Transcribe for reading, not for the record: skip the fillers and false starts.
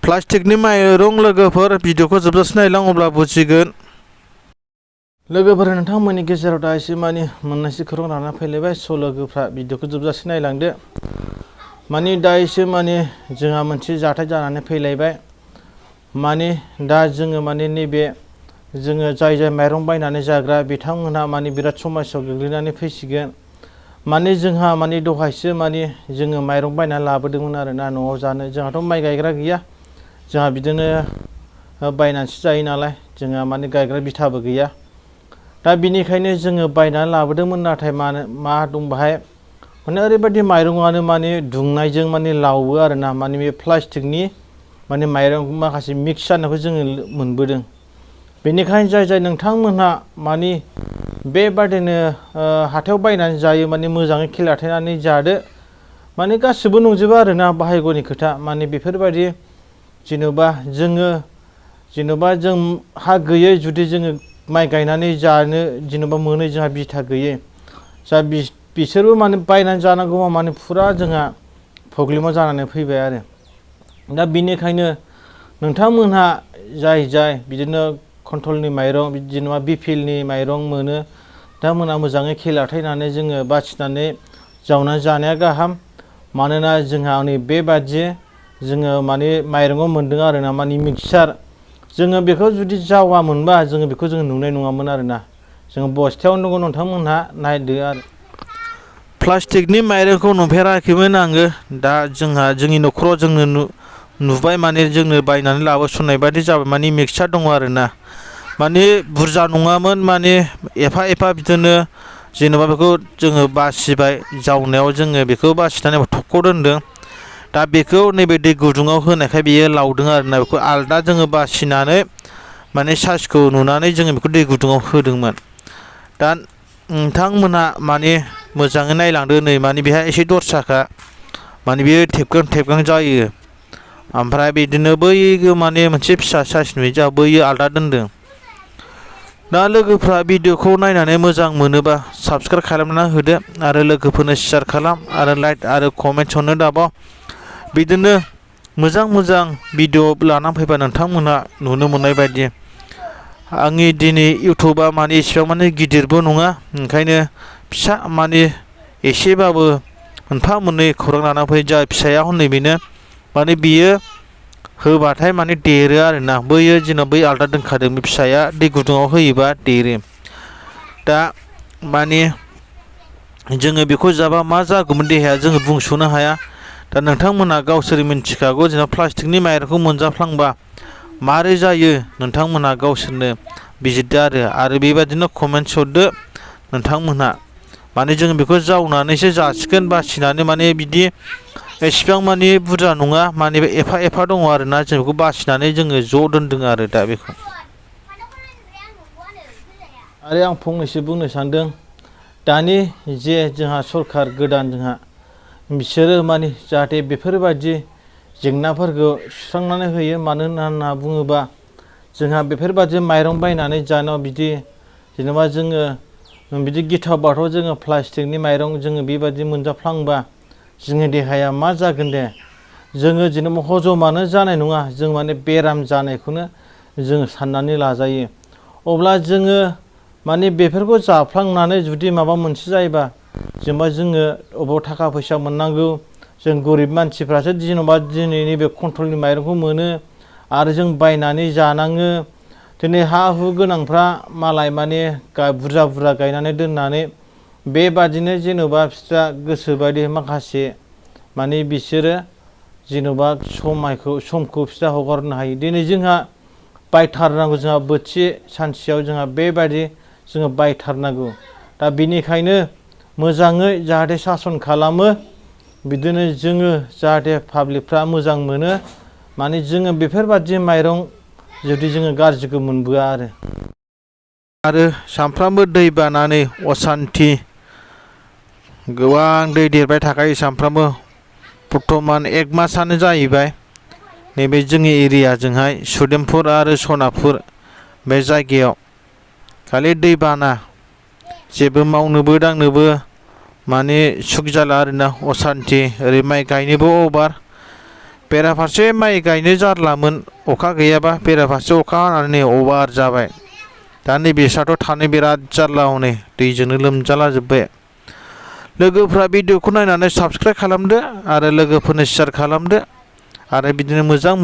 प्लास्टिकनि माइरं लोगोफोर भिडिअखौ जोबजासिम नायलां अब्ला बुजिगोन। लोगोफोर नोंथांमोननि गेजेराव दा एसे माने मोननैसो खौरां लाना फैलायबाय स' लोगोफ्रा भिडिअखौ जोबजासिम नायलांदो। माने दा एसे माने जोंहा मोनसे जाथाय जानानै फैलायबाय। माने दा जोङो माने नैबे जोङो जाय माइरं बायनानै जाग्रा बिथांमोनहा माने बिराद समस्यायाव गोग्लैनानै फैसिगोन। माने जोंहा माने दहायसो माने जोङो माइरं बायनानै लाबोदोंमोन आरोना न'आव जानो। जोंहाथ' माइ गायग्रा गैया, जोंहा बिदिनो बायनानैसो जायो नालाय, जोंहा माने गायग्रा बिथाबो गैया। दा बिनिखायनो जोङो बायनानै लाबोदोंमोन, नाथाय मा दं बाहाय माने ओरैबायदि माइरङानो माने दुंनायजों माने लावो आरोना। माने बे प्लास्टिकनि माने माइरं माखासे मिक्स जानायखौ जोङो मोनबोदों। बेनिखायनो जाय नोंथांमोनहा माने बेबादिनो हाथायाव बायनानै जायो माने मोजाङै खेल लाथायनानै जादो। माने गासिबो नंजोबा आरोना, बाहायग'नि खोथा। माने बेफोरबायदि जेनेबा जों हा गैयै जुदि जोङो माइ गायनानै जानो जेनेबा मोनो, जोंहा बिथा गैयै जा बिसोरबो माने बायनानै जानांगौबा माने फुरा जोंहा प्रब्लेमाव जानानै फैबाय आरो। दा बिनिखायनो नोंथांमोनहा जाय बिदिनो कन्ट्रलनि माइरं जेनेबा बिपिएलनि माइरं मोनो, दा मोना मोजाङै खेल लाथायनानै जोङो बासिनानै जावनानै जानाया गाहाम। मानोना जोंहा नै बेबादि जोङो माने माइरङाव मोनदों आरोना माने मिक्सचार। जोङो बेखौ जुदि जावामोनबा जोङो बेखौ जोङो नुनाय नङामोन आरोना। जोङो बस्थायावनो दङ, नोंथांमोनहा नायदो आरो। प्लास्टिकनि माइरंखौ नुफेराखैमोन आङो। दा जोंहा जोंनि न'खराव जोंनो नुबाय, माने जोंनो बायनानै लाबोसननाय बादि जाबाय। माने मिक्सचार दङ आरोना, माने बुरजा नङामोन, माने एफा बिदिनो जेनेबा बेखौ जोङो बासिबाय जावनायाव, जोङो बेखौ बासिनानै थख' दोनदों। दा बेखौ नैबे दै गुदुङाव होनायखाय बेयो लावदों आरोना। बेखौ आलदा जोङो बासिनानै माने साइजखौ नुनानै जोङो बेखौ दै गुदुङाव होदोंमोन। दा नोंथांमोनहा माने मोजाङै नायलांदो। नै माने बेहा एसे दरसाखा, माने बेयो थेबगां जायो। ओमफ्राय बिदिनो बैयो माने मोनसे फिसा साइज नुयो, जोंहा बैयो आलदा दोनदों। दा लोगोफ्रा भिडिअखौ नायनानै मोजां मोनोबा साबस्क्राइब खालामना होदो, आरो लोगोफोरनो शेयार खालाम, आरो लाइक आरो कमेन्ट हरनो दाबाव। बिदिनो मोजां भिडिअ लानानै फैबा नोंथांमोनहा नुनो मोननाय बायदि। आंनि दिनै इउटुबा माने एसेबां माने गिदिरबो नङा, ओंखायनो फिसा माने एसेबाबो मोनफा मोननै खौरां लाना फैयो। जा फिसाया हनै बेनो माने बियो होबाथाय माने देरो आरोना। बैयो जेनेबा बै आलदा दोनखादों, बे फिसाया दै गुदुङाव होयोबा देरो। दा माने जोङो बेखौ जाबा मा जागौमोन देहाया, जोङो बुंस'नो हाया। दा नोंथांमोनहा गावसोर मिन्थिखागौ, जेनेबा प्लास्टिकनि माइरंखौ मोनजाफ्लांबा मारै जायो, नोंथांमोनहा गावसोरनो बिजिरदो आरो बेबादिनो कमेन्ट्स हरदो नोंथांमोनहा। माने जों बेखौ जावनानैसो जासिगोन बासिनानै, माने बिदि एसेबां माने बुरजा नङा, माने एफा दङ आरोना। जों बेखौ बासिनानै जोङो ज' दोनदों आरो दा बेखौ। आरो आं फंनैसो बुंनो सानदों, दानि जे जोंहा सरखार गोदान जोंहा, बिसोरो माने जाहाथे बेफोरबायदि जेंनाफोरखौ सुस्रांनानै होयो। मानो होनना बुङोबा जोंहा बेफोरबायदि माइरं बायनानै जानायाव बिदि जेनेबा जोङो बिदि गिथाव बाथाव जोङो प्लास्टिकनि माइरं जोङो बेबायदि मोनजाफ्लांबा जोंनि देहाया मा जागोन दे। जोङो जेनेबा हजमानो जानाय नङा, जों माने बेराम जानायखौनो जोङो साननानै लाजायो। अब्ला जोङो माने बेफोरखौ जाफ्लांनानै जुदि माबा मोनसे जायोबा, जेनेबा जोङो अबाव थाखा फैसा मोननांगौ, जों गरिब मानसिफ्रासो जेनेबा दिनै नैबे कन्ट्रलनि माइरंखौ मोनो, आरो जों बायनानै जानाङो। दिनै हा हु गोनांफ्रा मालाय माने बुरजा गायनानै दोननानै बेबादिनो जेनेबा बिस्रा गोसोबायदि माखासे माने बिसोरो जेनेबा समखौ बिस्रा हगारनो हायो। दिनै जोंहा बायथारनांगौ, जोंहा बोथिसे सानसेयाव जोंहा बेबायदि जोङो बायथारनांगौ। दा बिनिखायनो मोजाङै जाहाथे सासन खालामो, बिदिनो जोङो जाहाथे पाब्लिकफ्रा मोजां मोनो। माने जोङो बेफोरबायदि माइरं जुदि जोङो गाज्रिखौ मोनबोआ आरो सामफ्रामबो दै बानानै असान्थि, गोबां दै देरबाय थाखायो सामफ्रामबो। बर्थमान 1 मासआनो जाहैबाय नैबे जोंनि एरियाजोंहाय, सुदेमपुर आरो सनापुर बे जायगायाव खालि दै बाना, जेबो मावनोबो दांनोबो माने सुख जाला आरोना, असान्थि। ओरै माइ गायनोबो अभार, बेराफारसे माइ गायनो जारलामोन अखा गैयाबा बेराफारसे अखा हानानै अभार जाबाय दा नैबे साथ' थानो बिराद जारला हनै दैजोंनो लोमजाला जोब्बाय लोगोफ्रा भिडिअखौ नायनानै साबस्क्राइब खालामदो आरो लोगोफोरनो शेयार खालामदो आरो बिदिनो मोजां